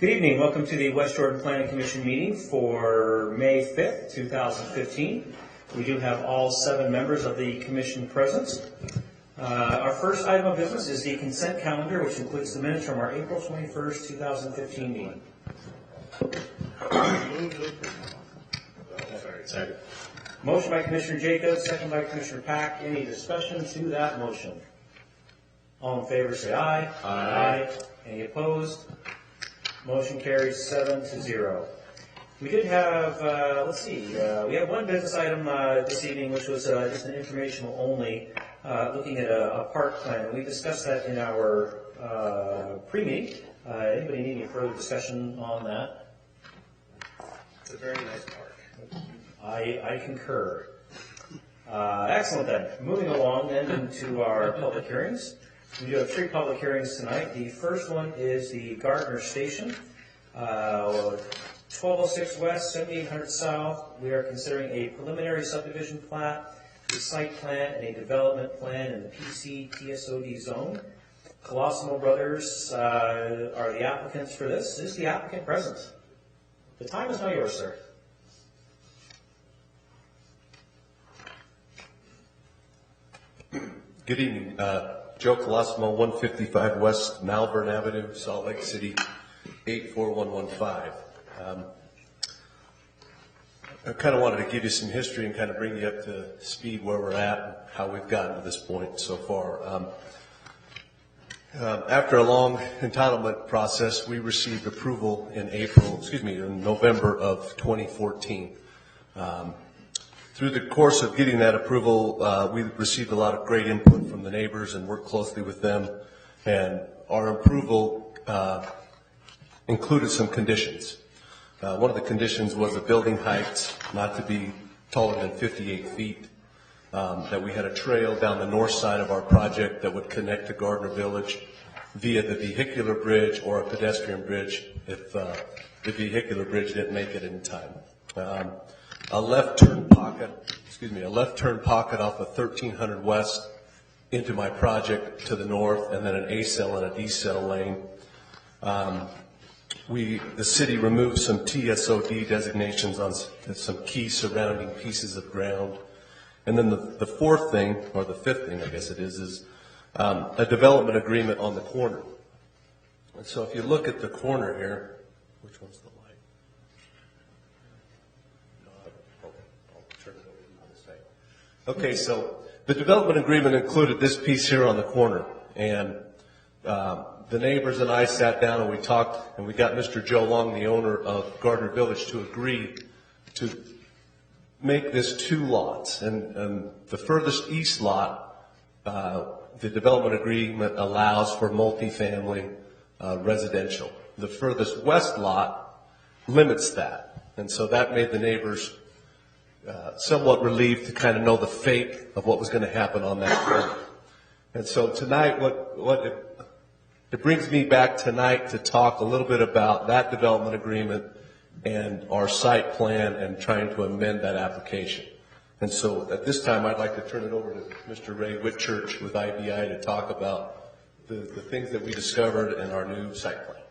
Good evening. Welcome to the West Jordan Planning Commission meeting for May 5th, 2015. We do have all 7 members of the commission present. Our first item of business is the consent calendar, which includes the minutes from our April 21st, 2015 meeting. Second. Motion by Commissioner Jacobs, second by Commissioner Pack. Any discussion to that motion? All in favor say aye. Aye. Any opposed? Motion carries 7-0. We did have, we have one business item this evening, which was just an informational only, looking at a park plan. And we discussed that in our pre-meeting. Anybody need any further discussion on that? It's a very nice park. I concur. Excellent then. Moving along then into our public hearings. We do have 3 public hearings tonight. The first one is the Gardner Station, 1206 West, 7800 South. We are considering a preliminary subdivision plat, a site plan, and a development plan in the PC TSOD zone. Colosimo Brothers are the applicants for this. Is the applicant present? The time is now yours, sir. Good evening. Joe Colosimo, 155 West Malvern Avenue, Salt Lake City, 84115. I kind of wanted to give you some history and kind of bring you up to speed where we're at and how we've gotten to this point so far. After a long entitlement process, we received approval in November of 2014. Through the course of getting that approval, we received a lot of great input from the neighbors and worked closely with them. And our approval included some conditions. One of the conditions was a building height not to be taller than 58 feet, that we had a trail down the north side of our project that would connect to Gardner Village via the vehicular bridge or a pedestrian bridge if the vehicular bridge didn't make it in time. A left turn pocket off of 1300 West into my project to the north, and then an A-cell and a D-cell lane. The city removed some TSOD designations on some key surrounding pieces of ground. And then the fourth thing, or the fifth thing I guess it is a development agreement on the corner. And so if you look at the corner here, which one's the light? Okay, so the development agreement included this piece here on the corner, and the neighbors and I sat down and we talked, and we got Mr. Joe Long, the owner of Gardner Village, to agree to make this 2 lots. And the furthest east lot, the development agreement allows for multifamily residential. The furthest west lot limits that, and so that made the neighbors somewhat relieved to kind of know the fate of what was going to happen on that corner. And so tonight, it brings me back tonight to talk a little bit about that development agreement and our site plan and trying to amend that application. And so at this time, I'd like to turn it over to Mr. Ray Whitchurch with IBI to talk about the things that we discovered in our new site plan.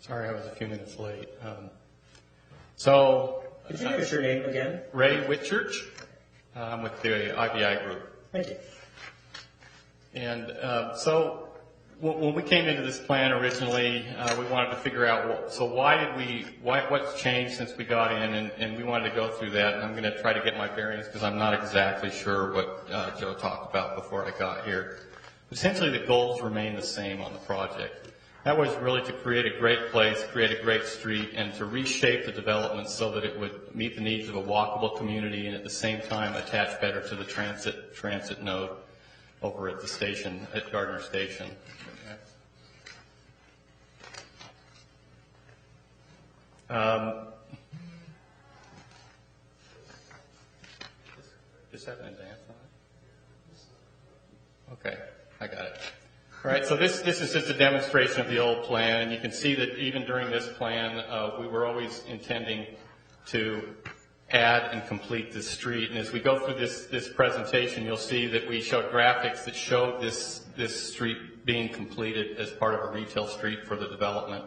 Sorry, I was a few minutes late. Could you give us your name again? Ray Whitchurch with the IBI group. Thank you. And so when we came into this plan originally, we wanted to figure out, what's changed since we got in, and we wanted to go through that. And I'm going to try to get my bearings because I'm not exactly sure what Joe talked about before I got here. Essentially, the goals remain the same on the project. That was really to create a great place, create a great street, and to reshape the development so that it would meet the needs of a walkable community and at the same time attach better to the transit node over at the station, at Gardner Station. Does that have an advance on it? Okay, I got it. All right, so this is just a demonstration of the old plan, and you can see that even during this plan, we were always intending to add and complete this street. And as we go through this presentation, you'll see that we showed graphics that showed this street being completed as part of a retail street for the development.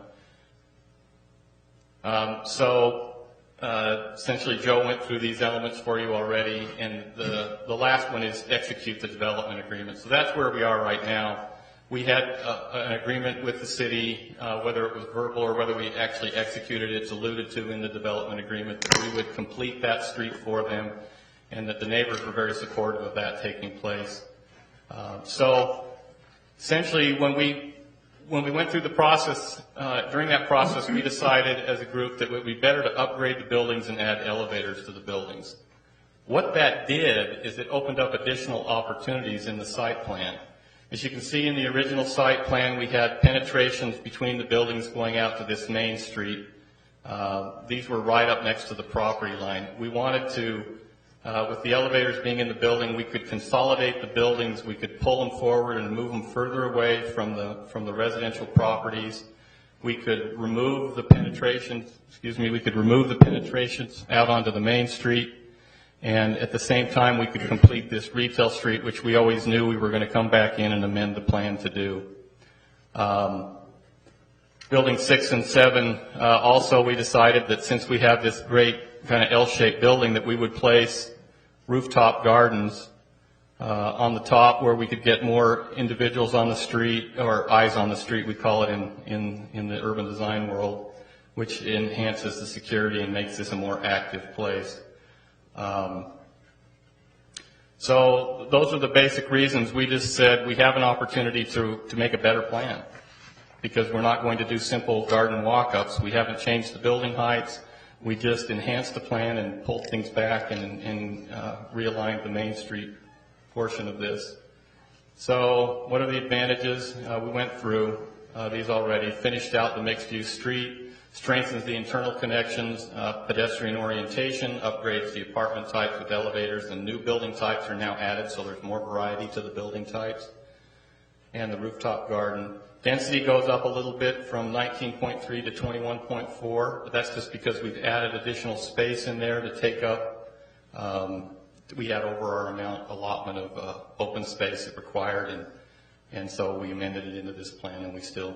Essentially, Joe went through these elements for you already, and the last one is execute the development agreement. So that's where we are right now. We had an agreement with the city, whether it was verbal or whether we actually executed it. It's alluded to in the development agreement that we would complete that street for them, and that the neighbors were very supportive of that taking place. So essentially, when we went through the process, during that process, we decided as a group that it would be better to upgrade the buildings and add elevators to the buildings. What that did is it opened up additional opportunities in the site plan. As you can see in the original site plan, we had penetrations between the buildings going out to this main street. These were right up next to the property line. We wanted to, with the elevators being in the building, we could consolidate the buildings, we could pull them forward and move them further away from the residential properties. We could remove the penetrations, we could remove the penetrations out onto the main street. And at the same time, we could complete this retail street, which we always knew we were going to come back in and amend the plan to do. Building 6 and 7, also we decided that since we have this great kind of L-shaped building, that we would place rooftop gardens on the top where we could get more individuals on the street, or eyes on the street, we call it in the urban design world, which enhances the security and makes this a more active place. So those are the basic reasons. We just said we have an opportunity to make a better plan, because we're not going to do simple garden walk-ups. We haven't changed the building heights. We just enhanced the plan and pulled things back and realigned the Main Street portion of this. So what are the advantages? We went through these already. Finished out the mixed-use street. Strengthens the internal connections, pedestrian orientation, upgrades the apartment types with elevators, and new building types are now added, so there's more variety to the building types. And the rooftop garden. Density goes up a little bit from 19.3 to 21.4, but that's just because we've added additional space in there to take up. We had over our allotment of open space it required, and so we amended it into this plan, and we still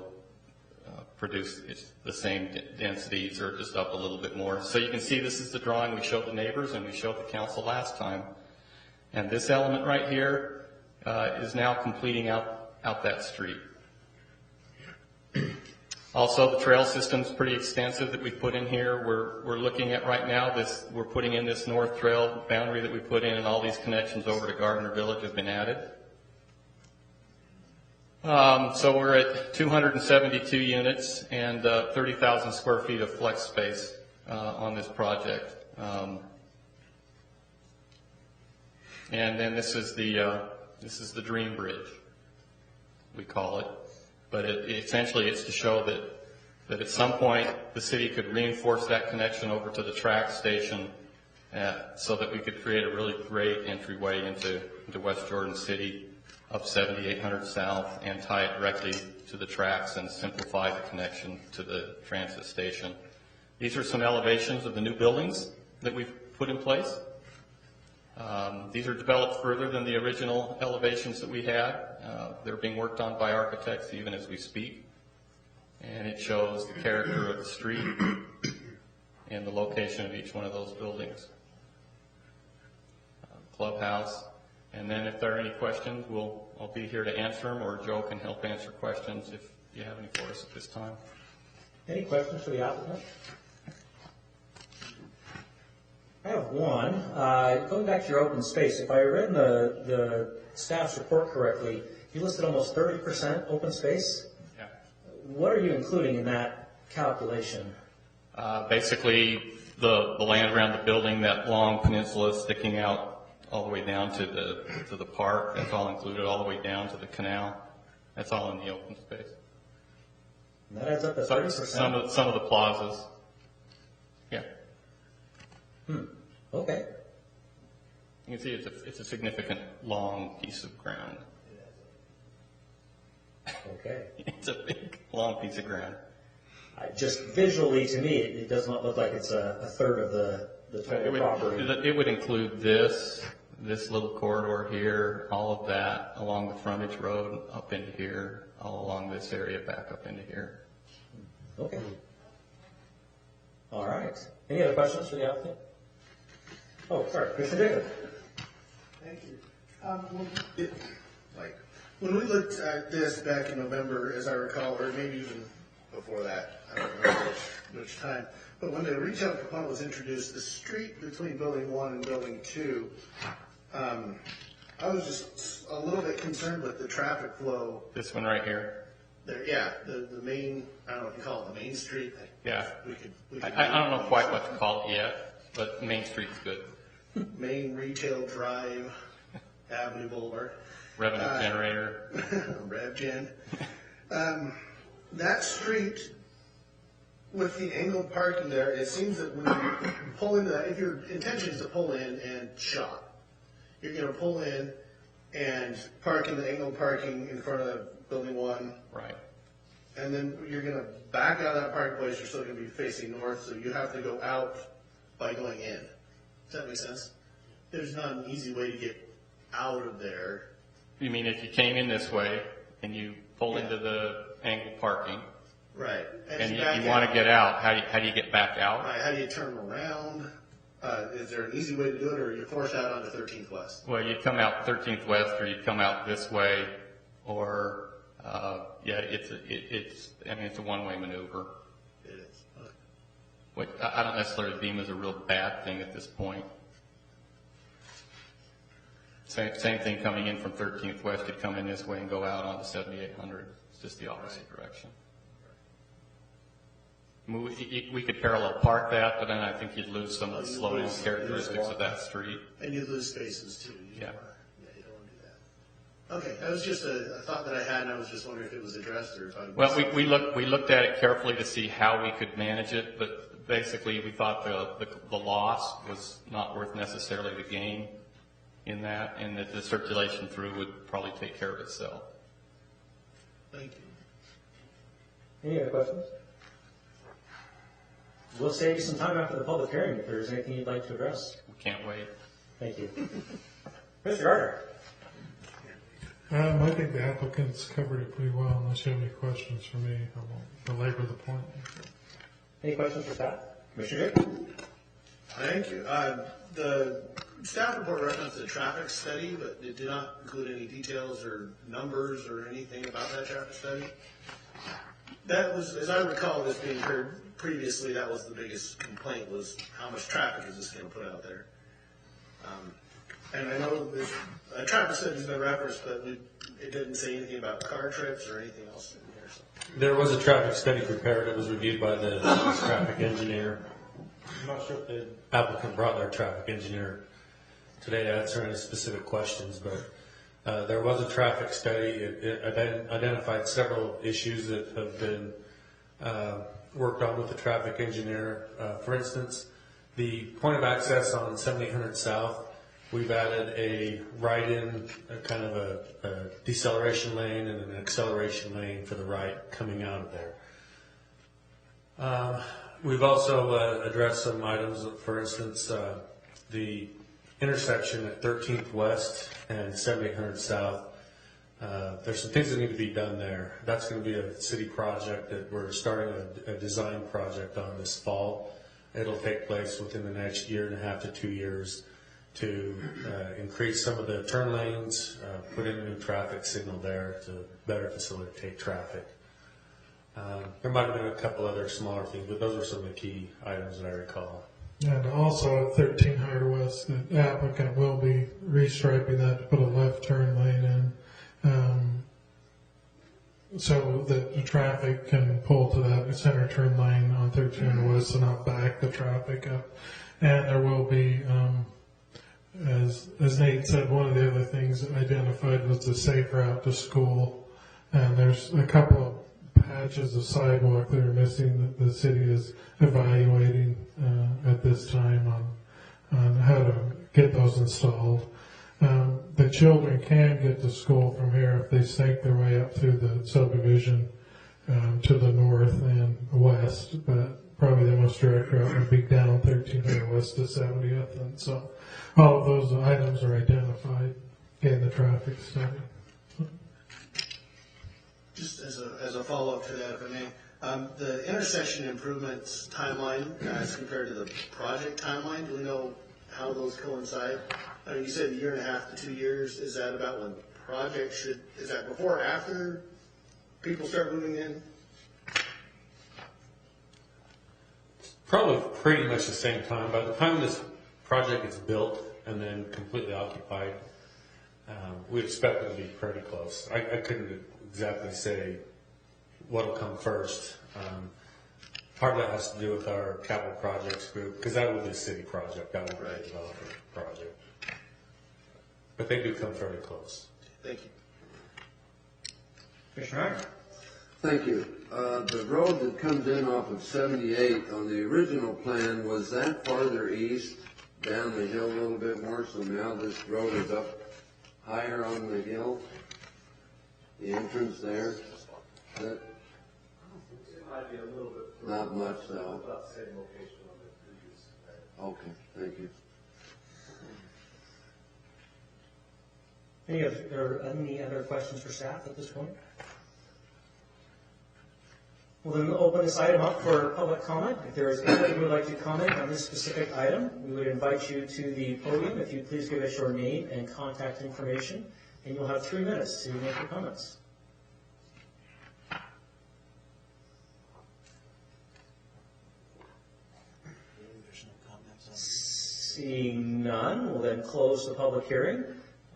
produce the same densities, or just up a little bit more. So you can see this is the drawing we showed the neighbors and we showed the council last time. And this element right here is now completing out that street. Also, the trail system's pretty extensive that we put in here. We're looking at right now we're putting in this north trail boundary that we put in, and all these connections over to Gardner Village have been added. So we're at 272 units and 30,000 square feet of flex space on this project. And then this is the Dream Bridge, we call it. But essentially it's to show that at some point the city could reinforce that connection over to the track station so that we could create a really great entryway into West Jordan City up 7800 South and tie it directly to the tracks and simplify the connection to the transit station. These are some elevations of the new buildings that we've put in place. These are developed further than the original elevations that we had. They're being worked on by architects even as we speak. And it shows the character of the street and the location of each one of those buildings. Clubhouse. And then if there are any questions, I'll be here to answer them, or Joe can help answer questions if you have any for us at this time. Any questions for the applicant? I have one. Going back to your open space, if I read the staff's report correctly, you listed almost 30% open space. Yeah. What are you including in that calculation? Basically, the land around the building, that long peninsula sticking out all the way down to the park. That's all included, all the way down to the canal. That's all in the open space. And that adds up to 30%. Some of the plazas. Yeah. Okay. You can see it's a significant long piece of ground. Okay. It's a big long piece of ground. Just visually, to me, it does not look like it's a third of the total property. It would include this, this little corridor here, all of that along the frontage road up into here, all along this area back up into here. Okay. All right. Any other questions for the applicant? Oh, sorry, Commissioner Jacob. Thank you. When we looked at this back in November, as I recall, or maybe even before that, I don't remember which time, but when the retail component was introduced, the street between Building 1 and Building 2, I was just a little bit concerned with the traffic flow This one right here. there. Yeah, the main, I don't know if you call it the main street. Yeah. We could I don't know quite what to call it yet, but Main Street's good. Main Retail Drive, Avenue Boulevard. Revenue generator. RevGen. That street with the angled parking there, it seems that when you pull into that, if your intention is to pull in and shop, you're going to pull in and park in the angled parking in front of Building 1. Right. And then you're going to back out of that parking place, you're still going to be facing north, so you have to go out by going in. Does that make sense? There's not an easy way to get out of there. You mean if you came in this way and you pull into the angled parking Right. and back you want to get out, how do you get back out? Right, how do you turn around? Is there an easy way to do it, or you're forced out onto 13th West? Well, you'd come out 13th West, or you'd come out this way, or it's a one-way maneuver, It is. Okay. which I don't necessarily deem as a real bad thing at this point. Same thing coming in from 13th West. You'd come in this way and go out onto 7800. It's just the opposite direction. We could parallel park that, but then I think you'd lose some of the slow down characteristics of that street. And you lose spaces too. You Yeah. you don't want to do that. Okay, that was just a thought that I had, and I was just wondering if it was addressed or if I. Well, we looked at it carefully to see how we could manage it, but basically we thought the loss was not worth necessarily the gain in that, and that the circulation through would probably take care of itself. Thank you. Any other questions? We'll save you some time after the public hearing if there's anything you'd like to address. We can't wait. Thank you. Mr. Gardner. I think the applicant's covered it pretty well. Unless you have any questions for me, I won't belabor the point. Any questions for staff? Commissioner Jacob? Thank you. The staff report referenced a traffic study, but it did not include any details or numbers or anything about that traffic study. That was, as I recall this being heard previously, that was the biggest complaint, was how much traffic is this going to put out there. And I know this, a traffic study's been referenced, but it didn't say anything about car trips or anything else in here. So. There was a traffic study prepared. It was reviewed by the traffic engineer. I'm not sure if the applicant brought their traffic engineer today to answer any specific questions, but there was a traffic study. It identified several issues that have been worked on with the traffic engineer. For instance, the point of access on 7800 South, we've added a right-in, kind of a deceleration lane and an acceleration lane for the right coming out of there. We've also addressed some items, for instance, the intersection at 13th West and 7800 South. There's some things that need to be done there. That's going to be a city project that we're starting a design project on this fall. It'll take place within the next 1.5 to 2 years to increase some of the turn lanes, put in a new traffic signal there to better facilitate traffic. There might have been a couple other smaller things, but those are some of the key items that I recall. And also at 1300 West, the applicant will be restriping that to put a left turn lane in, so that the traffic can pull to that center turn lane on 1300 West and not back the traffic up. And there will be, as Nate said, one of the other things identified was the safe route to school. And there's a couple of patches of sidewalk that are missing that the city is evaluating at this time on how to get those installed. The children can get to school from here if they snake their way up through the subdivision to the north and west, but probably they want most direct route would be down 1300 west to 70th, and so all of those items are identified in the traffic study. Just as a follow-up to that, if I may, the intersection improvements timeline as compared to the project timeline, do we know how those coincide? I mean, you said 1.5 to 2 years. Is that about when project is that before or after people start moving in? Probably pretty much the same time. By the time this project gets built and then completely occupied, we expect it to be pretty close. I couldn't exactly say what'll come first. Part of that has to do with our capital projects group, because that would be a city project, that would be a developer project. But they do come fairly close. Thank you. Commissioner Iron. Thank you. The road that comes in off of 78 on the original plan, was that farther east down the hill a little bit more, so now this road is up higher on the hill? The entrance there? That, Might be a little bit. not much though. About the same location on the previous. Okay, thank you. Any other questions for staff at this point? We'll then open this item up for public comment. If there is anybody who would like to comment on this specific item, we would invite you to the podium. If you please give us your name and contact information, and you'll have 3 minutes to make your comments. Seeing none, we'll then close the public hearing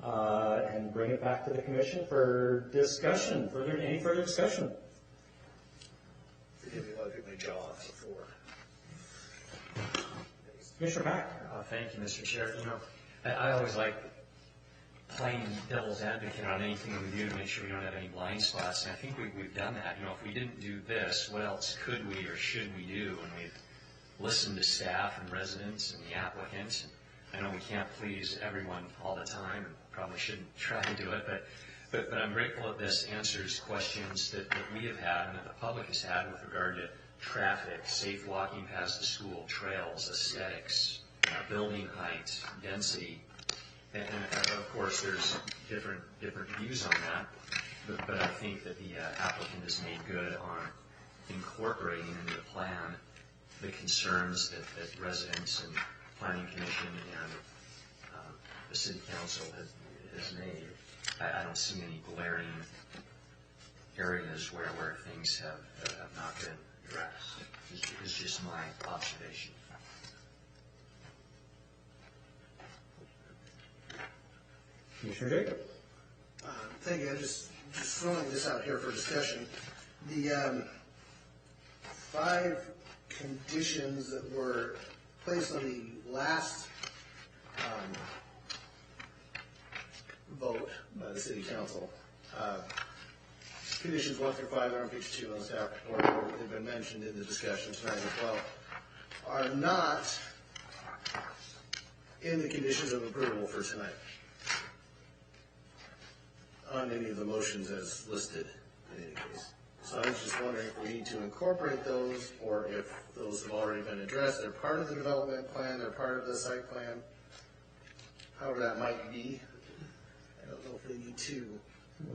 and bring it back to the commission for discussion. Any further discussion? Forgive me while I pick my jaw off the floor. Commissioner Pack. Thank you, Mr. Chair. You know, I always like playing devil's advocate on anything we do to make sure we don't have any blind spots, and I think we've done that. You know, if we didn't do this, what else could we or should we do? And we've listened to staff and residents and the applicants. And I know we can't please everyone all the time, and probably shouldn't try to do it, but I'm grateful that this answers questions that we have had and that the public has had with regard to traffic, safe walking past the school, trails, aesthetics, building height, density, and of course there's different views on that. But I think that the applicant has made good on incorporating into the plan the concerns that residents and planning commission and the city council has made. I don't see any glaring areas where things have not been addressed. It's just my observation. Commissioner Jacob. Thank you. I'm just throwing this out here for discussion. The 5 conditions that were placed on the last vote by the city council, conditions 1 through 5 are on page 2 on the staff report. They've been mentioned in the discussion tonight as well, are not in the conditions of approval for tonight on any of the motions as listed in any case. So I was just wondering if we need to incorporate those, or if those have already been addressed. They're part of the development plan, they're part of the site plan, however that might be. I don't know if we need to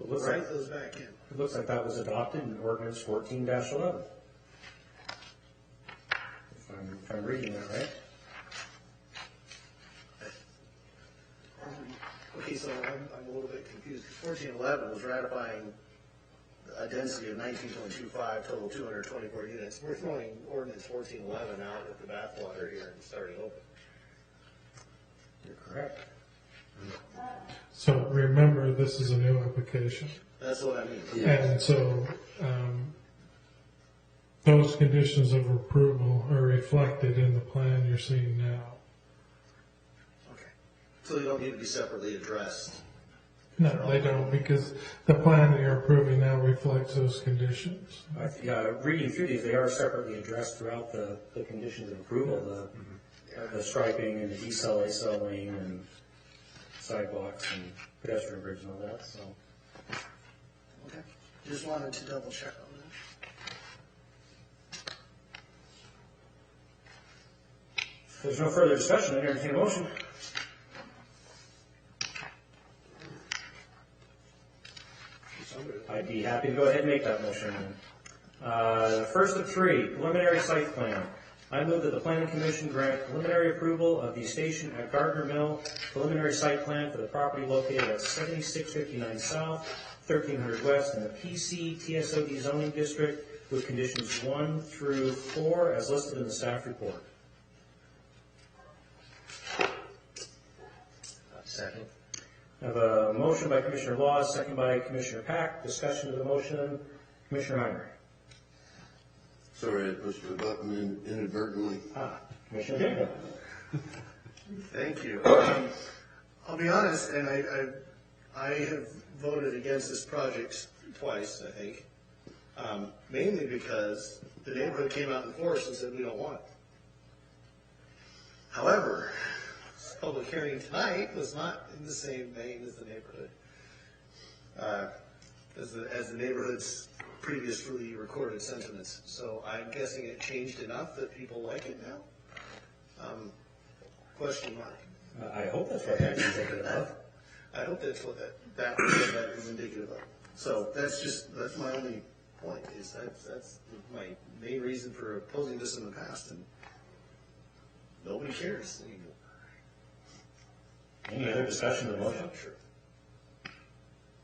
write those back in. It looks like that was adopted in ordinance 14-11. If I'm reading that right. Okay, so I'm a little bit confused. 1411 was ratifying a density of 19.25, total 224 units. We're throwing ordinance 1411 out with the bathwater here and starting over. You're correct. So remember, this is a new application. That's what I mean. And so those conditions of approval are reflected in the plan you're seeing now. Okay. So they don't need to be separately addressed. No, they don't, because the plan that you're approving now reflects those conditions. Reading through these, they are separately addressed throughout the conditions of approval, the striping and the decel lane and sidewalks and pedestrian bridge and all that, so. Okay. Just wanted to double check on there's no further discussion, I entertain a motion. I'd be happy to go ahead and make that motion. First of three, preliminary site plan. I move that the Planning Commission grant preliminary approval of the station at Gardner Mill preliminary site plan for the property located at 7659 South, 1300 West in the PC TSOD zoning district with conditions 1 through 4 as listed in the staff report. Second. I have a motion by Commissioner Laws, second by Commissioner Pack. Discussion of the motion. Commissioner Heimer. Sorry, I pushed the button inadvertently. Commissioner Daniel. Thank you. I'll be honest, and I have voted against this project twice, I think, mainly because the neighborhood came out in force and said we don't want it. However, this public hearing tonight was not in the same vein as the neighborhood, as the neighborhood's previously recorded sentiments. So I'm guessing it changed enough that people like it now? Question mark. I hope that's what that's indicative of. I hope that's what that is indicative of. So that's my only point, is that's my main reason for opposing this in the past, and nobody cares anymore. Any other discussion of the motion? Sure.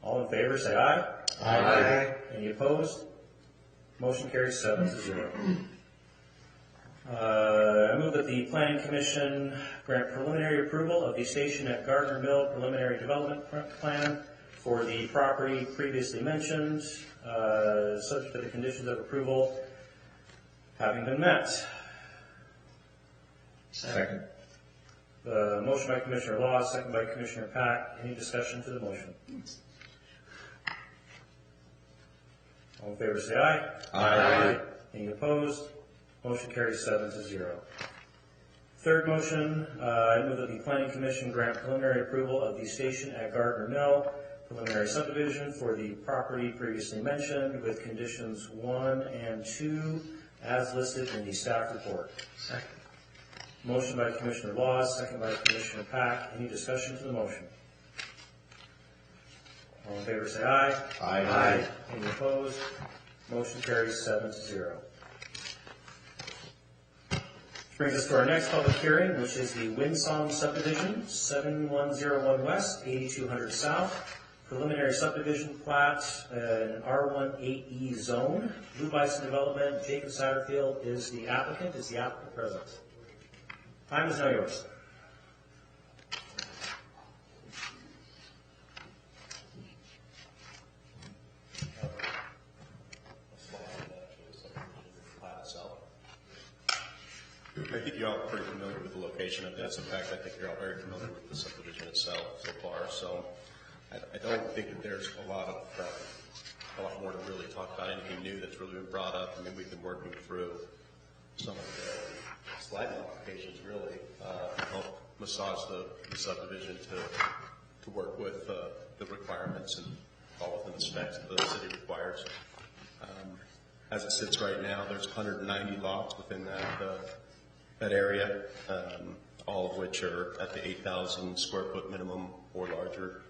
All in favor, say aye. Aye. Any opposed? Motion carries 7-0. I move that the Planning Commission grant preliminary approval of the station at Gardner Mill preliminary development plan for the property previously mentioned, subject to the conditions of approval having been met. Second. Motion by Commissioner Law, second by Commissioner Pack. Any discussion to the motion? All in favor say aye. Aye. Any opposed? Motion carries 7-0. Third motion, I move that the Planning Commission grant preliminary approval of the station at Gardner Mill preliminary subdivision for the property previously mentioned with conditions 1 and 2 as listed in the staff report. Second. Motion by Commissioner Laws, second by Commissioner Pack. Any discussion to the motion? All in favor say aye. Aye. Any opposed? Motion carries 7-0. Which brings us to our next public hearing, which is the Winsong subdivision, 7101 West, 8200 South, preliminary subdivision plat in an R18E zone. Blue Bison Development, Jacob Satterfield is the applicant. Is the applicant present? Time is now yours. I think you're all pretty familiar with the location of this. In fact, I think you're all very familiar with the subdivision itself so far. So I don't think that there's a lot more to really talk about, anything new that's really been brought up. I mean, we've been working through some of the slide modifications really to help massage the subdivision to work with the requirements and fall within the specs that the city requires. As it sits right now, there's 190 lots within that area, all of which are at the 8,000 square foot minimum or larger.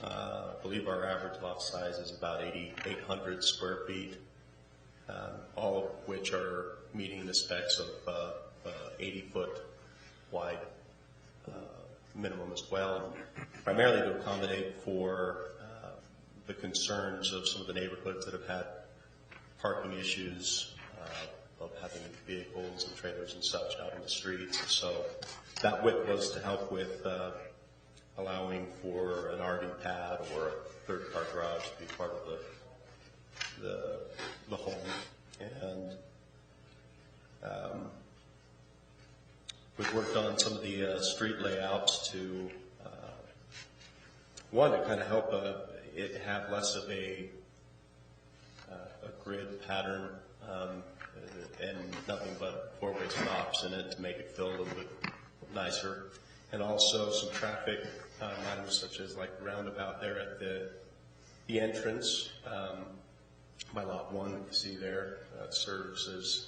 I believe our average lot size is about 8,800 square feet, all of which are meeting the specs of 80-foot wide minimum as well, primarily to accommodate for the concerns of some of the neighborhoods that have had parking issues, of having vehicles and trailers and such out in the streets. And so that width was to help with allowing for an RV pad or a third car garage to be part of the home. And we've worked on some of the street layouts to one, to kind of help it have less of a grid pattern and nothing but four-way stops in it to make it feel a little bit nicer. And also some traffic items such as like the roundabout there at the entrance. My lot 1 that you see there serves as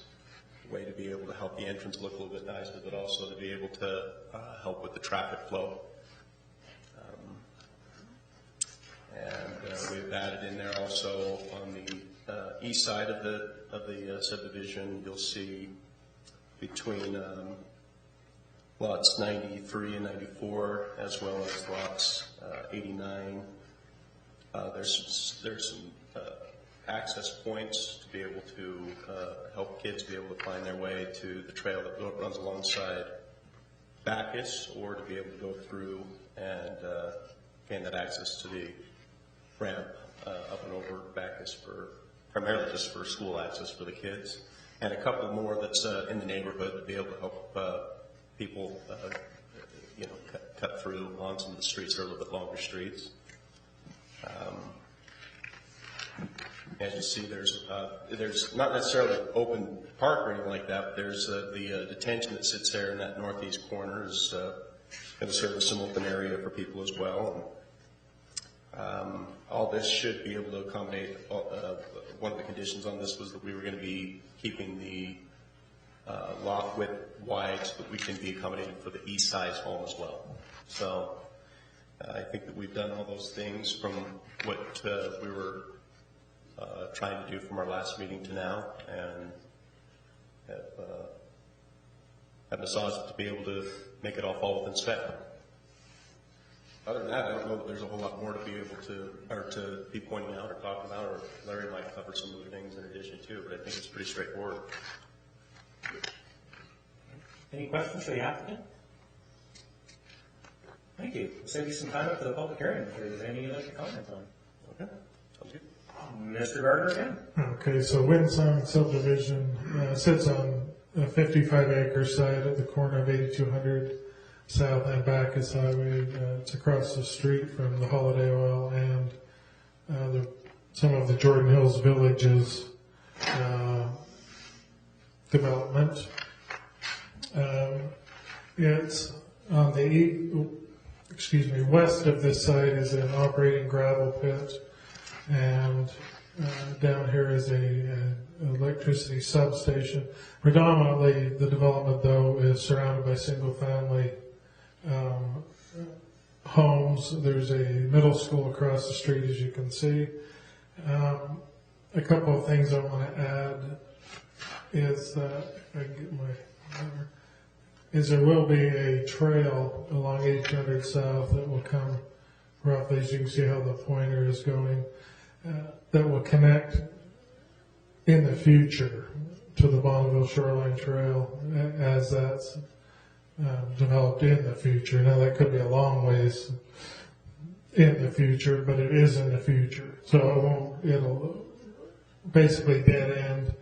way to be able to help the entrance look a little bit nicer, but also to be able to help with the traffic flow. And we've added in there also on the east side of the subdivision, you'll see between lots 93 and 94, as well as lots 89. There's some access points to be able to help kids be able to find their way to the trail that runs alongside Bacchus, or to be able to go through and gain that access to the ramp up and over Bacchus for primarily just for school access for the kids, and a couple more that's in the neighborhood to be able to help people, cut through on some of the streets that are a little bit longer streets. As you see, there's not necessarily an open park or anything like that, but there's the detention that sits there in that northeast corner is going to serve as some open area for people as well. All this should be able to accommodate, one of the conditions on this was that we were going to be keeping the lot width wide so that we can be accommodated for the east side home as well. So I think that we've done all those things from what we were trying to do from our last meeting to now, and have massaged to be able to make it all fall within spec. Other than that, I don't know that there's a whole lot more to be able to, or to be pointing out or talking about, or Larry might cover some of the things in addition too, but I think it's pretty straightforward. Any questions for the applicant? Thank you. We'll save you some time after the public hearing if there's any you'd like to comment on. Okay, sounds good. Mr. Gardner again. Okay, so Windsong subdivision sits on a 55-acre site at the corner of 8200 South and Bacchus Highway. It's across the street from the Holiday Oil and some of the Jordan Hills Villages development. It's on the west of this site is an operating gravel pit, and down here is a electricity substation. Predominantly, the development though is surrounded by single-family homes. There's a middle school across the street, as you can see. A couple of things I want to add is that there will be a trail along 800 South that will come roughly, as you can see how the pointer is going, that will connect in the future to the Bonneville Shoreline Trail as that's developed in the future. Now that could be a long ways in the future, but it is in the future. So it'll basically dead end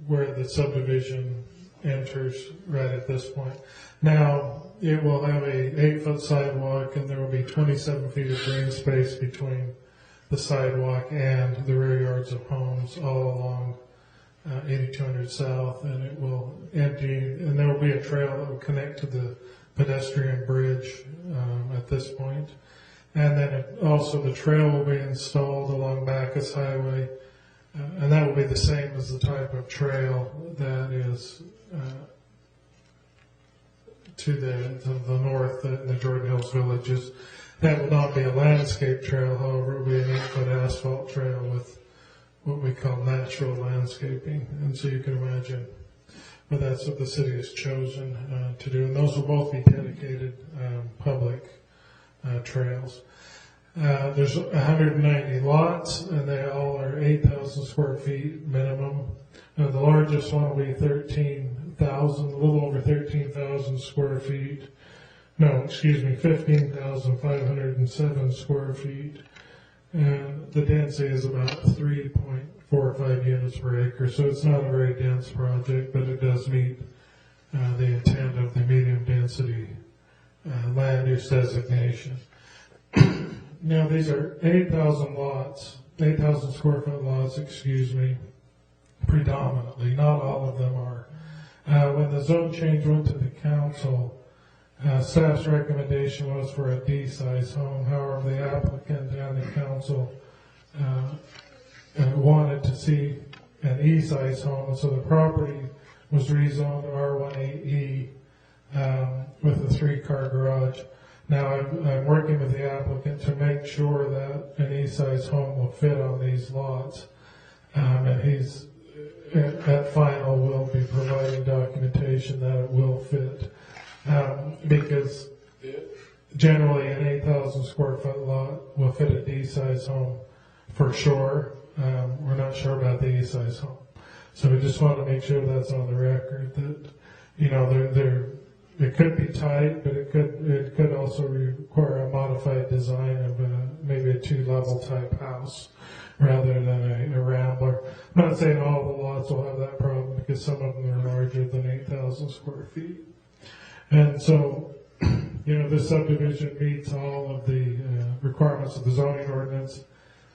where the subdivision enters right at this point. Now it will have a 8-foot sidewalk, and there will be 27 feet of green space between the sidewalk and the rear yards of homes all along 8200 South, and it will empty, and there will be a trail that will connect to the pedestrian bridge at this point. And then also the trail will be installed along Bacchus Highway, and that will be the same as the type of trail that is to the north in the Jordan Hills Villages. That will not be a landscape trail, however, it will be an 8-foot asphalt trail with what we call natural landscaping. And so you can imagine, but that's what the city has chosen to do. And those will both be dedicated public trails. There's 190 lots, and they all are 8,000 square feet minimum. The largest one will be 13,000, a little over 13,000 square feet. No, 15,507 square feet. And the density is about 3.45 units per acre. So it's not a very dense project, but it does meet the intent of the medium density land use designation. Now these are 8,000 lots, 8,000 square foot lots, predominantly. Not all of them are. When the zone change went to the council, staff's recommendation was for a D-size home. However, the applicant and the council wanted to see an E-size home, so the property was rezoned R18E with a 3-car garage. Now, I'm working with the applicant to make sure that an E-size home will fit on these lots. And he's, at final, will be providing documentation that it will fit. Because generally an 8,000 square foot lot will fit a D-size home for sure. We're not sure about the E-size home. So we just want to make sure that's on the record that, you know, it could be tight, but it could also require a modified design of maybe a 2-level type house rather than a rambler. I'm not saying all the lots will have that problem because some of them are larger than 8,000 square feet. And so, you know, this subdivision meets all of the requirements of the zoning ordinance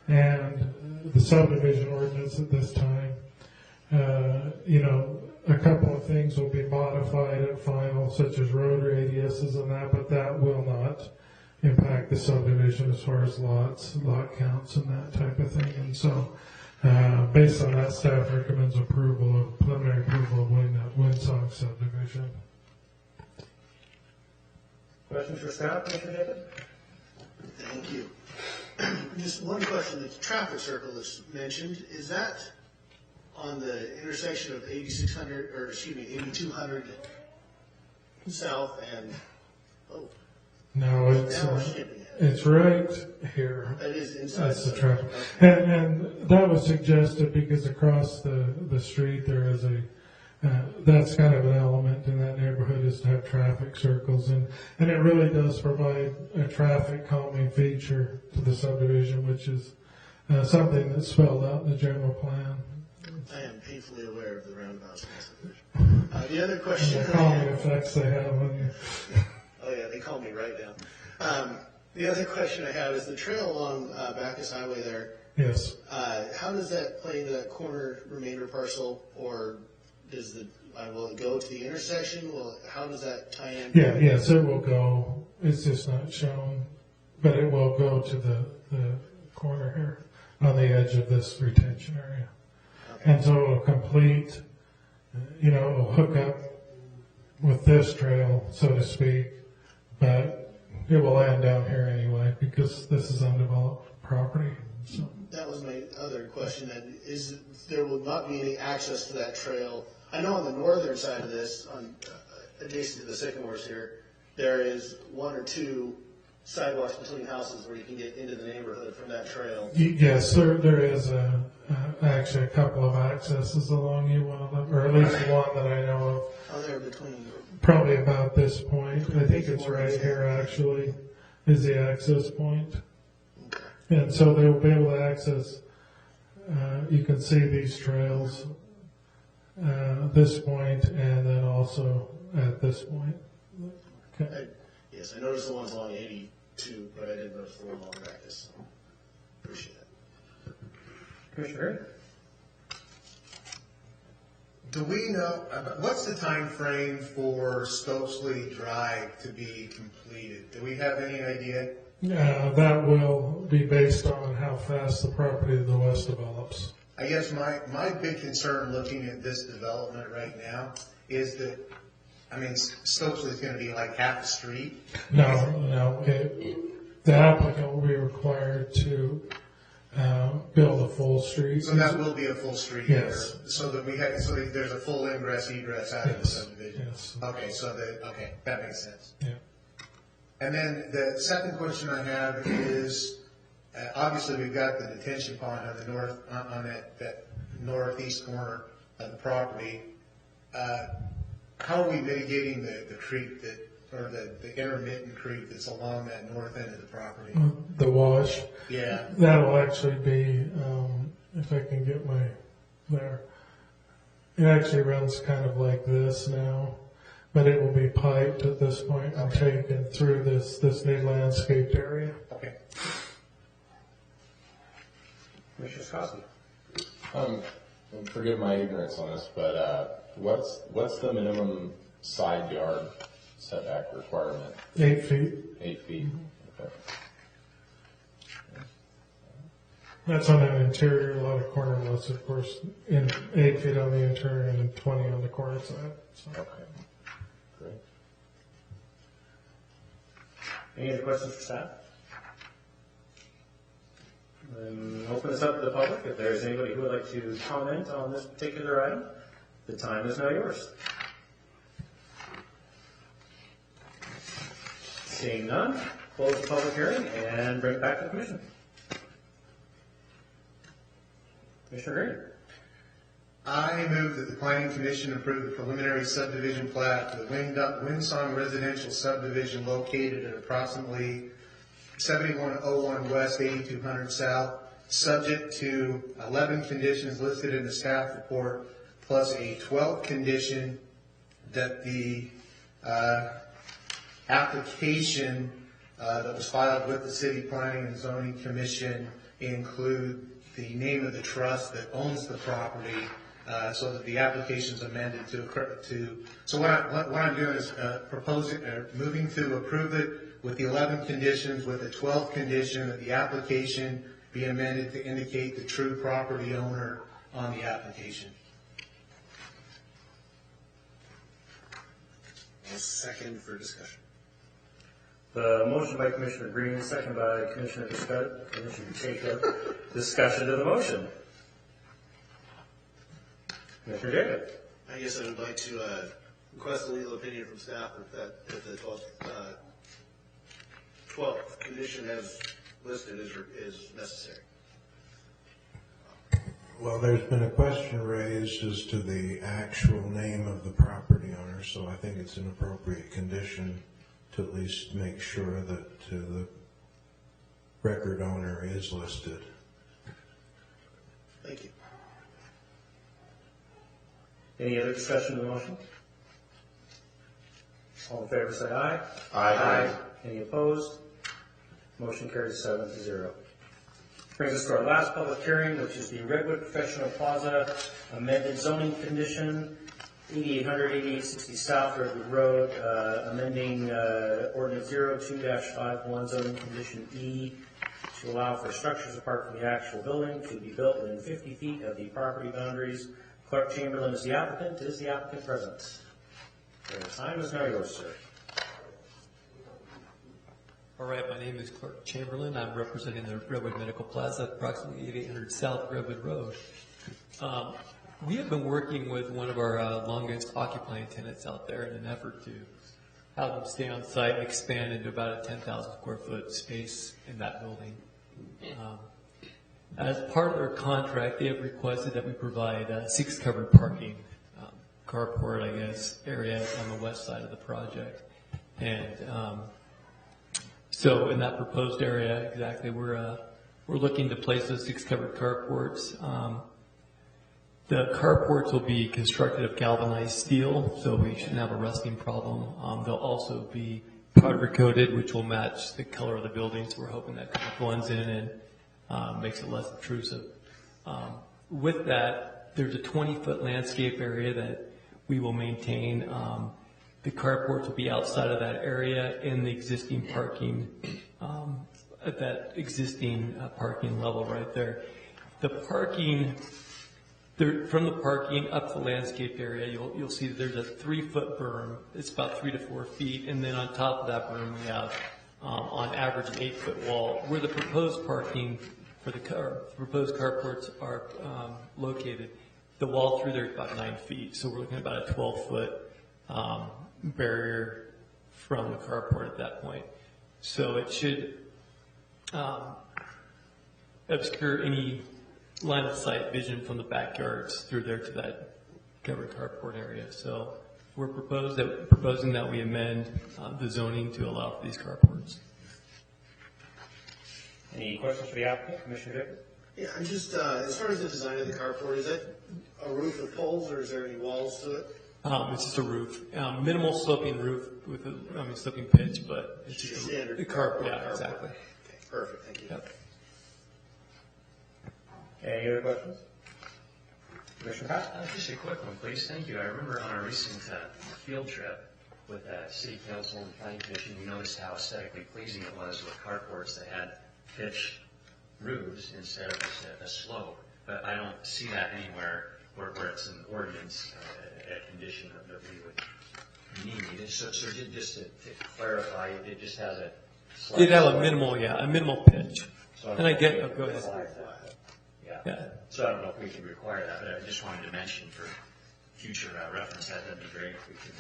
and the subdivision ordinance at this time. You know, a couple of things will be modified at final, such as road radiuses and that, but that will not impact the subdivision as far as lots, lot counts, and that type of thing. And so, based on that, staff recommends preliminary approval of Windsong subdivision. Questions for staff, Commissioner Jacob? Thank you. Just one question, the traffic circle that's mentioned, is that on the intersection of 8200 south and, No, it's right here. That is inside. That's the traffic. And that was suggested because across the street there is that's kind of an element in that neighborhood is to have traffic circles. And it really does provide a traffic calming feature to the subdivision, which is something that's spelled out in the general plan. I am painfully aware of the roundabouts in the subdivision. The other question. The calming effects they have on you. Oh yeah, they call me right down. The other question I have is the trail along Bacchus Highway there. Yes. How does that play into that corner remainder parcel, or does will it go to the intersection? How does that tie in? Yes, it will go. It's just not shown, but it will go to the corner here on the edge of this retention area. Okay. And so it will complete, you know, it will hook up with this trail, so to speak, but it will land down here anyway because this is undeveloped property. So. That was my other question. There will not be any access to that trail. I know on the northern side of this, adjacent to the sycamores here, there is 1 or 2 sidewalks between houses where you can get into the neighborhood from that trail. Yes, there is actually a couple of accesses along one of them, or at least one that I know of. Oh, they're between. Probably about this point. I think it's right here actually is the access point. Okay. And so they will be able to access, you can see these trails, this point, and then also at this point. Okay. Yes, I noticed the ones along 82, but I didn't notice the one along Bacchus. So appreciate it. Commissioner Gray? Do we know, what's the time frame for Stokesley Drive to be completed? Do we have any idea? That will be based on how fast the property to the west develops. I guess my big concern looking at this development right now is that, I mean, Stokesley's going to be like half the street. No. The applicant will be required to build a full street. So that will be a full street. Yes. So that there's a full ingress egress out of the subdivision. Yes. Okay, that makes sense. Yeah. And then the second question I have is, obviously we've got the detention pond on the north, on that northeast corner of the property. How are we mitigating the creek or the intermittent creek that's along that north end of the property? The wash. Yeah. That'll actually be, if I can get there. It actually runs kind of like this now, but it will be piped at this point and taken through this new landscaped area. Okay. Commissioner Scosby? Forgive my ignorance on this, but what's the minimum side yard setback requirement? 8 feet. 8 feet. Okay. That's on an interior, a lot of corner lots, of course, in 8 feet on the interior and 20 on the corner side. So. Okay. Great. Any other questions for staff? Then open this up to the public. If there's anybody who would like to comment on this particular item, the time is now yours. Seeing none, close the public hearing and bring it back to the commission. Commissioner Green. I move that the planning commission approve the preliminary subdivision plat for the Windsong residential subdivision located at approximately 7101 West, 8200 South, subject to 11 conditions listed in the staff report, plus a 12th condition that the application that was filed with the City Planning and Zoning Commission include the name of the trust that owns the property, so that the application is amended to. So what I'm doing is moving to approve it with the 11 conditions, with the 12th condition that the application be amended to indicate the true property owner on the application. I'll second for discussion. The motion by Commissioner Green, second by Commissioner Jacob. Discussion of the motion. Commissioner Jacob. I guess I would like to request a legal opinion from staff if the 12th condition as listed is necessary. Well, there's been a question raised as to the actual name of the property owner, so I think it's an appropriate condition to at least make sure that the record owner is listed. Thank you. Any other discussion of the motion? All in favor say aye. Aye. Any opposed? Motion carries 7-0. Brings us to our last public hearing, which is the Redwood Professional Plaza amended zoning condition, 8800 8860 South Redwood Road, amending ordinance 02-51 zoning condition E to allow for structures apart from the actual building to be built within 50 feet of the property boundaries. Clerk Chamberlain is the applicant. Is the applicant present? The time is now yours, sir. All right, my name is Clerk Chamberlain. I'm representing the Redwood Medical Plaza, approximately 8800 South Redwood Road. We have been working with one of our longest occupying tenants out there in an effort to have them stay on site and expand into about a 10,000 square foot space in that building. As part of their contract, they have requested that we provide 6 covered parking, carport, I guess, area on the west side of the project. And so in that proposed area, exactly, we're looking to place those 6 covered carports. The carports will be constructed of galvanized steel, so we shouldn't have a rusting problem. They'll also be powder coated, which will match the color of the building, so we're hoping that kind of blends in and makes it less obtrusive. With that, there's a 20-foot landscape area that we will maintain. The carports will be outside of that area in the existing parking, at that existing parking level right there. The parking, from the parking up the landscape area, you'll see that there's a 3-foot berm. It's about 3 to 4 feet, and then on top of that berm we have, on average, an 8-foot wall. Where the proposed parking for the proposed carports are located, the wall through there is about 9 feet, so we're looking at about a 12-foot barrier from the carport at that point. So it should obscure any line of sight vision from the backyards through there to that covered carport area. So we're proposing that we amend the zoning to allow for these carports. Any questions for the applicant, Commissioner Jacob? Yeah, I'm just, as far as the design of the carport, is that a roof with poles or is there any walls to it? It's just a roof, minimal sloping roof with sloping pitch, but it's just a standard carport. Yeah, carport. exactly. Okay, perfect, thank you. Yep. Any other questions? Commissioner Pat? Just a quick one, please. Thank you. I remember on a recent field trip with City Council and Planning Commission, we noticed how aesthetically pleasing it was with carports that had pitch roofs instead of a slope. But I don't see that anywhere where it's an ordinance, a condition that we would need. So just to clarify, it just has a slight. It'd have a minimal pitch. So And I get, go ahead. Yeah. So I don't know if we could require that, but I just wanted to mention for future reference, that'd be great if we could,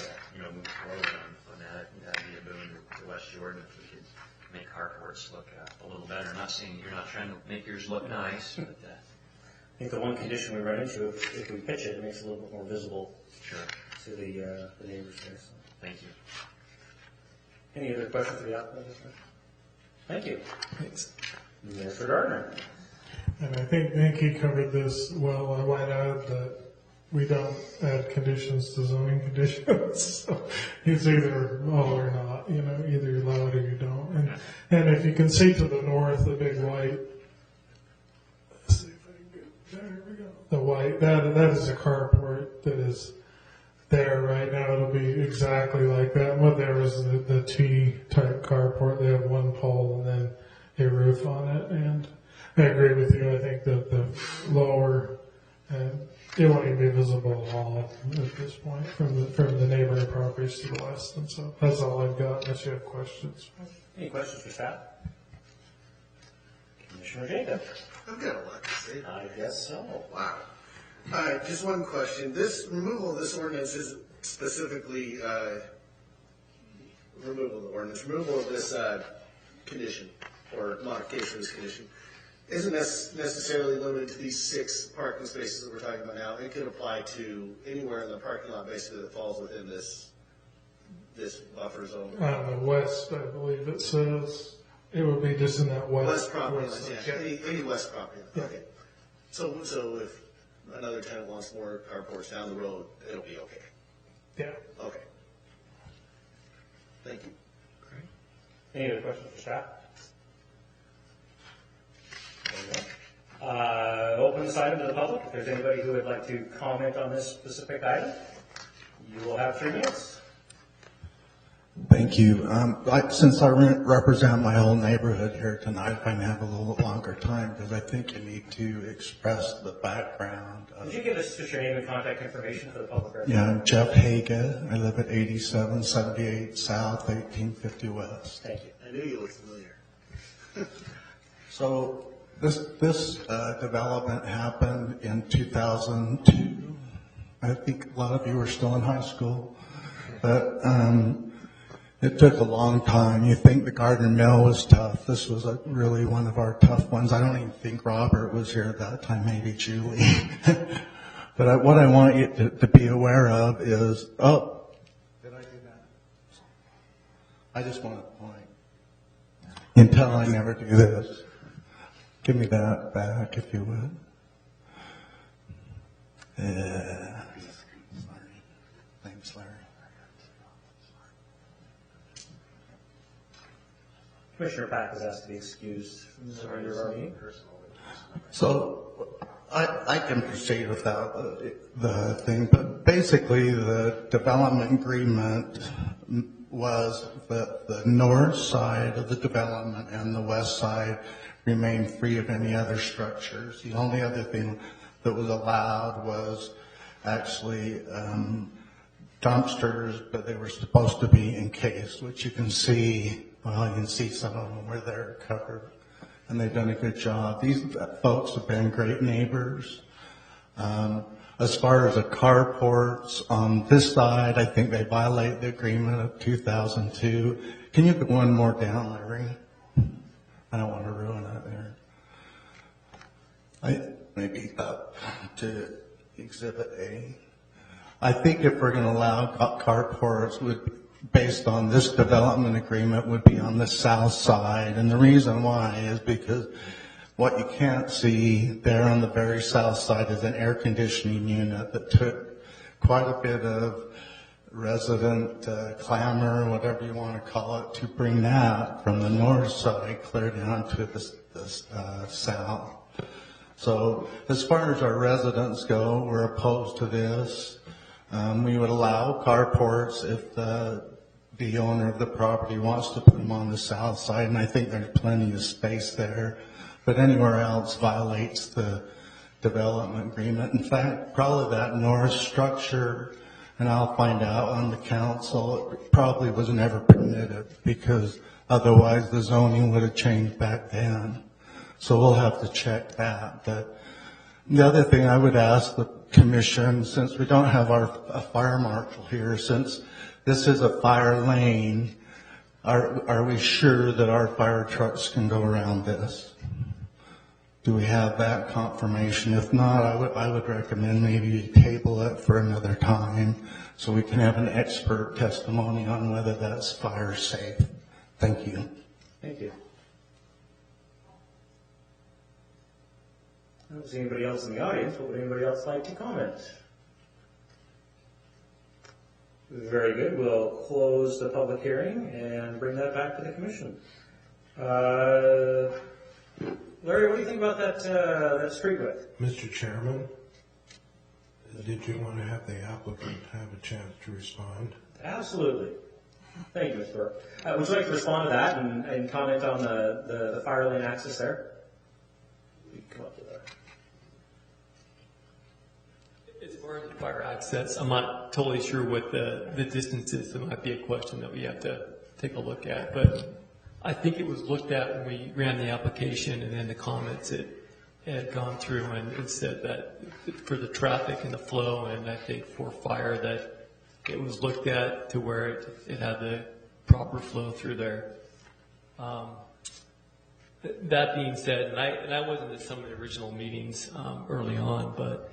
move forward on that. That'd be a boon to West Jordan if we could make carports look a little better. I'm not saying you're not trying to make yours look nice, but I think the one condition we run into, if we pitch it, it makes it a little bit more visible sure. to the neighbors there. So. Thank you. Any other questions for the applicant? Thank you. Thanks. Mr. Gardner. And I think he covered this well. I might add that we don't add conditions to zoning conditions. So it's either all or not, either you're allowed or you don't. And if you can see to the north, the big white, let's see if I can get, there we go. The white, that is a carport that is there right now. It'll be exactly like that. What there is the T-type carport. They have one pole and then a roof on it. And I agree with you. I think that the lower, it won't even be visible at all at this point from the neighboring properties to the west. And so that's all I've got, unless you have questions. Any questions for staff? Commissioner Jacob. I've got a lot to say. I guess so. Wow. All right, just one question. This removal of this ordinance isn't specifically removal of the ordinance. Removal of this condition or modification of this condition isn't necessarily limited to these 6 parking spaces that we're talking about now. It could apply to anywhere in the parking lot basically that falls within this buffer zone. On the west, I believe it says, it would be just in that West property line, west yeah. Any west property line. Yeah. Okay. So if another tenant wants more carports down the road, it'll be okay. Yeah. Okay. Thank you. Any other questions for staff? Open this item to the public. If there's anybody who would like to comment on this specific item, you will have 3 minutes. Thank you. Since I represent my whole neighborhood here tonight, I may have a little longer time because I think you need to express the background. Could you give us just your name and contact information for the public record? Yeah, I'm Jeff Haga. I live at 8778 South, 1850 West. Thank you. I knew you looked familiar. So this development happened in 2002. I think a lot of you were still in high school, but it took a long time. You think the Gardner Mill was tough. This was really one of our tough ones. I don't even think Robert was here at that time, maybe Julie. But what I want you to be aware of is, did I do that? I just want to point. Until I never do this. Give me that back, if you would. Sorry. Thanks, Larry. Commissioner Pack is asked to be excused from the remainder of our meeting. So I can proceed without the thing, but basically the development agreement was that the north side of the development and the west side remained free of any other structures. The only other thing that was allowed was actually dumpsters, but they were supposed to be encased, which you can see. Well, you can see some of them where they're covered, and they've done a good job. These folks have been great neighbors. As far as the carports on this side, I think they violate the agreement of 2002. Can you put one more down, Larry? I don't want to ruin it there. Maybe up to Exhibit A. I think if we're going to allow carports, based on this development agreement, would be on the south side. And the reason why is because what you can't see there on the very south side is an air conditioning unit that took quite a bit of resident clamor, whatever you want to call it, to bring that from the north side clear down to the south. So as far as our residents go, we're opposed to this. We would allow carports if the owner of the property wants to put them on the south side, and I think there's plenty of space there. but anywhere else violates the development agreement. In fact, probably that north structure, and I'll find out on the council, it probably was never permitted because otherwise the zoning would have changed back then. So we'll have to check that. But the other thing I would ask the commission, since we don't have a fire marshal here, since this is a fire lane, are we sure that our fire trucks can go around this? Do we have that confirmation? If not, I would recommend maybe you table it for another time so we can have an expert testimony on whether that's fire safe. Thank you. Thank you. I don't see anybody else in the audience, but would anybody else like to comment? Very good. We'll close the public hearing and bring that back to the commission. Larry, what do you think about that street width? Mr. Chairman, did you want to have the applicant have a chance to respond? Absolutely. Thank you, Mr. Burke. Would you like to respond to that and comment on the fire lane access there? You can come up to that. As far as the fire access, I'm not totally sure what the distance is. It might be a question that we have to take a look at, but I think it was looked at when we ran the application, and then the comments it had gone through and it said that for the traffic and the flow, and I think for fire that it was looked at to where it had the proper flow through there. That being said, and I wasn't at some of the original meetings early on, but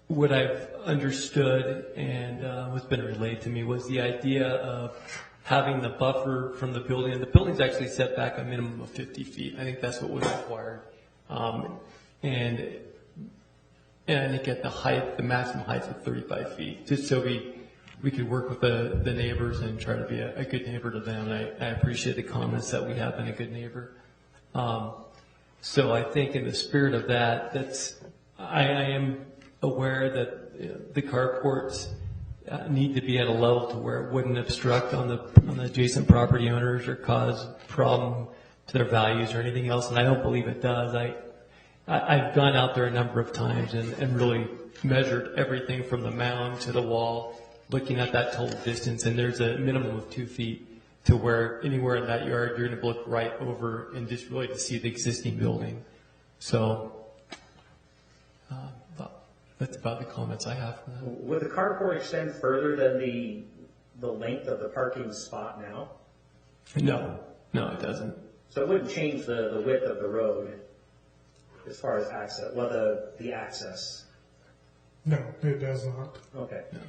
what I've understood and what's been relayed to me was the idea of having the buffer from the building. And the building's actually set back a minimum of 50 feet. I think that's what was required. And I think at the maximum height of 35 feet, just so we could work with the neighbors and try to be a good neighbor to them. And I appreciate the comments that we have been a good neighbor. So I think in the spirit of that, I am aware that the carports need to be at a level to where it wouldn't obstruct on the adjacent property owners or cause problem to their values or anything else. And I don't believe it does. I've gone out there a number of times and really measured everything from the mound to the wall, looking at that total distance, and there's a minimum of 2 feet to where anywhere in that yard you're going to look right over and just really to see the existing building. So that's about the comments I have for that. Would the carport extend further than the length of the parking spot now? No, it doesn't. So it wouldn't change the width of the road as far as access, well, the access? No, it does not. Okay. No.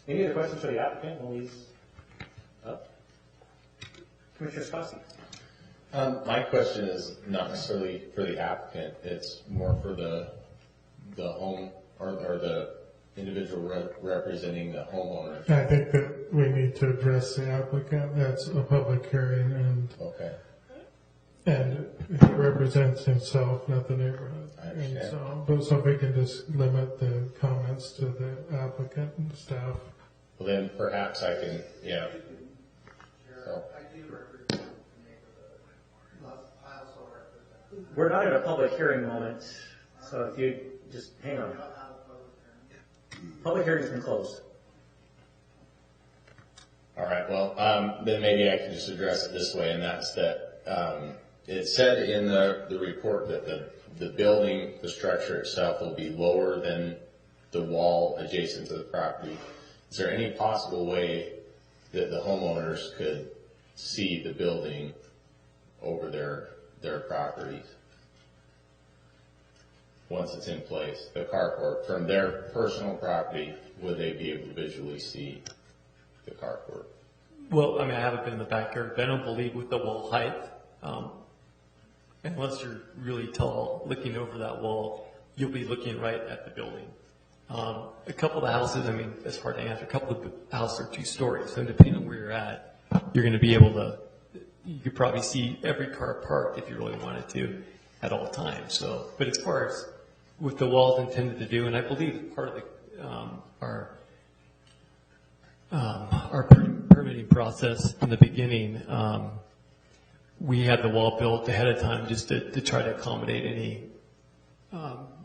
Any other questions for the applicant while he's up? Commissioner Spassi. My question is not necessarily for the applicant, it's more for the home or the individual representing the homeowner. I think that we need to address the applicant. That's a public hearing, and okay. And he represents himself, not the neighborhood. I understand. And so if we can just limit the comments to the applicant and the staff. Well, then perhaps I can, yeah. So. We're not at a public hearing moment, so if you just hang on. Public hearing's been closed. All right, well, then maybe I can just address it this way, and that's that it said in the report that the building, the structure itself will be lower than the wall adjacent to the property. Is there any possible way that the homeowners could see the building over their properties once it's in place? The carport from their personal property, would they be able to visually see the carport? Well, I mean, I haven't been in the backyard, but I don't believe with the wall height, unless you're really tall, looking over that wall, you'll be looking right at the building. A couple of the houses, I mean, it's hard to answer. A couple of the houses are 2 stories, so depending on where you're at, you're going to be able to. You could probably see every car parked if you really wanted to at all times. So, but as far as what the wall's intended to do, and I believe part of the our permitting process in the beginning, we had the wall built ahead of time just to try to accommodate any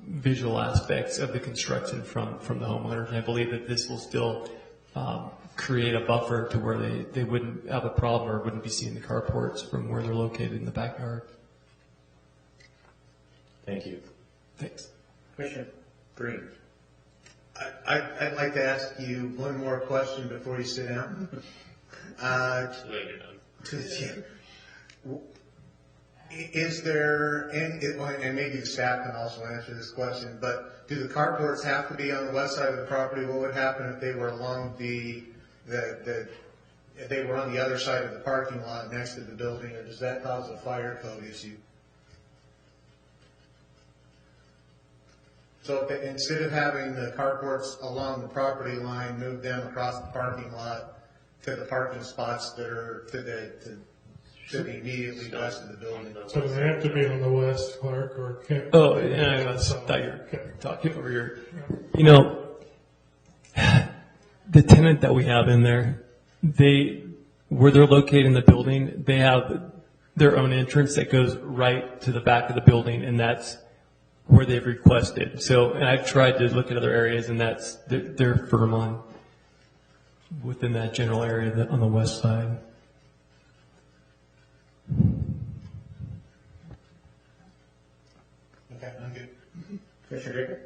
visual aspects of the construction from the homeowners. And I believe that this will still create a buffer to where they wouldn't have a problem or wouldn't be seeing the carports from where they're located in the backyard. Thank you. Thanks. Commissioner Green. I'd like to ask you one more question before you sit down. Is there, and maybe the staff can also answer this question, but do the carports have to be on the west side of the property? What would happen if they were along if they were on the other side of the parking lot next to the building, or does that cause a fire code issue? So instead of having the carports along the property line, move them across the parking lot to the parking spots that are to the immediately west of the building. So they have to be on the west, Clark, or can't? Oh, and I thought you were talking over your, you know, the tenant that we have in there, where they're located in the building, they have their own entrance that goes right to the back of the building, and that's where they've requested. So, and I've tried to look at other areas, and they're firm on within that general area on the west side. Okay, I'm good. Commissioner Jacob?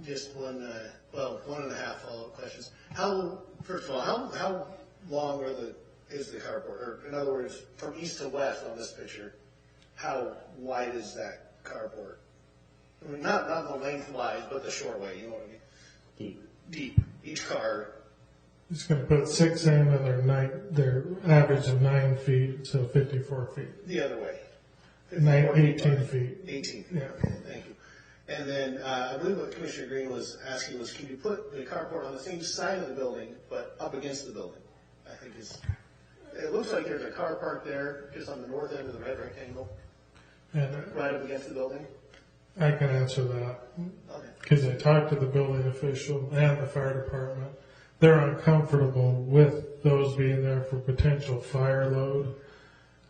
Just one and a half follow-up questions. First of all, how long is the carport? Or in other words, from east to west on this picture, how wide is that carport? I mean, not the lengthwise, but the short way, you know what I mean? Deep. Each car. It's going to put 6 in, and their average of 9 feet, so 54 feet. The other way. 18 feet. 18 feet. Yeah. Okay, thank you. And then I believe what Commissioner Green was asking was, can you put the carport on the same side of the building, but up against the building? I think it looks like there's a car parked there, just on the north end of the red rectangle, And right up against the building. I can answer that Okay. because I talked to the building official and the fire department. They're uncomfortable with those being there for potential fire load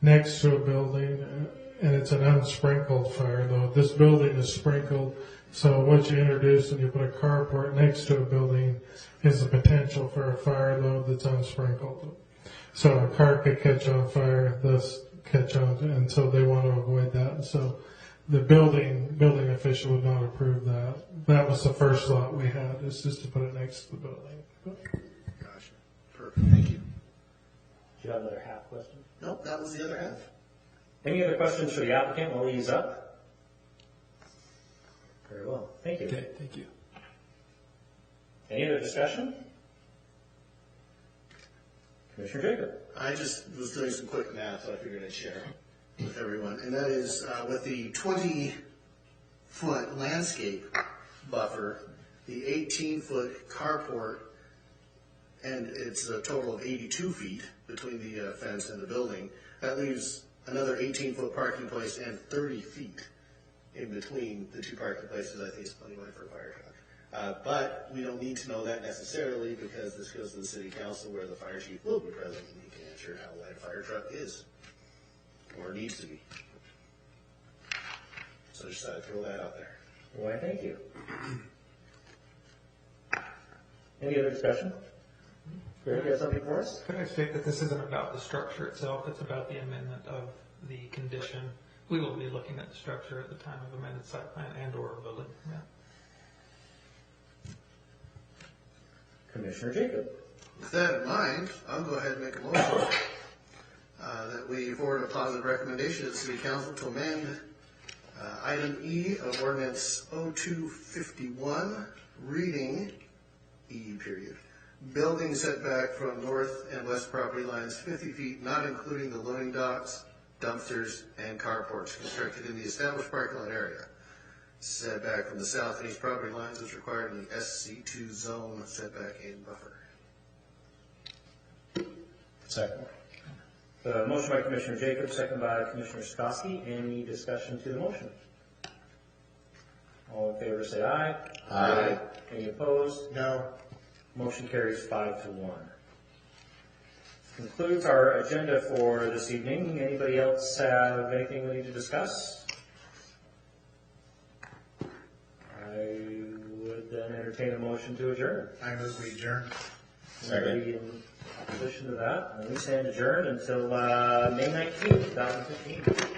next to a building, and it's an unsprinkled fire load. This building is sprinkled, so what you introduce when you put a carport next to a building is the potential for a fire load that's unsprinkled. So a car could catch on fire, thus catch on, and so they want to avoid that. And so the building official would not approve that. That was the first thought we had, is just to put it next to the building. Gotcha. Perfect. Thank you. Do you have another half question? Nope, that was the other half. Any other questions for the applicant while he's up? Very well. Thank you. Okay, thank you. Any other discussion? Commissioner Jacob? I just was doing some quick math, so I figured I'd share with everyone. And that is with the 20-foot landscape buffer, the 18-foot carport, and it's a total of 82 feet between the fence and the building. That leaves another 18-foot parking place and 30 feet in between the two parking places. I think it's plenty wide for a fire truck. But we don't need to know that necessarily because this goes to the city council where the fire chief will be present and he can answer how wide a fire truck is or needs to be. So just thought I'd throw that out there. Why, thank you. Any other discussion? Greg, you have something for us? Could I state that this isn't about the structure itself, it's about the amendment of the condition. We will be looking at the structure at the time of amended site plan and or building permit. Commissioner Jacob? With that in mind, I'll go ahead and make a motion that we forward a positive recommendation to the city council to amend item E of ordinance 0251, reading E period. Building setback from north and west property lines 50 feet, not including the loading docks, dumpsters, and carports constructed in the established parking lot area. Setback from the south and east property lines is required in the SC2 zone setback and buffer. Second. Motion by Commissioner Jacob, second by Commissioner Skoski. Any discussion to the motion? All in favor say aye. Aye. Any opposed? No. Motion carries 5-1. concludes our agenda for this evening. Anybody else have anything we need to discuss? I would then entertain a motion to adjourn. I move we adjourn. Anybody in opposition to that? We stand adjourned until May 19th, 2015.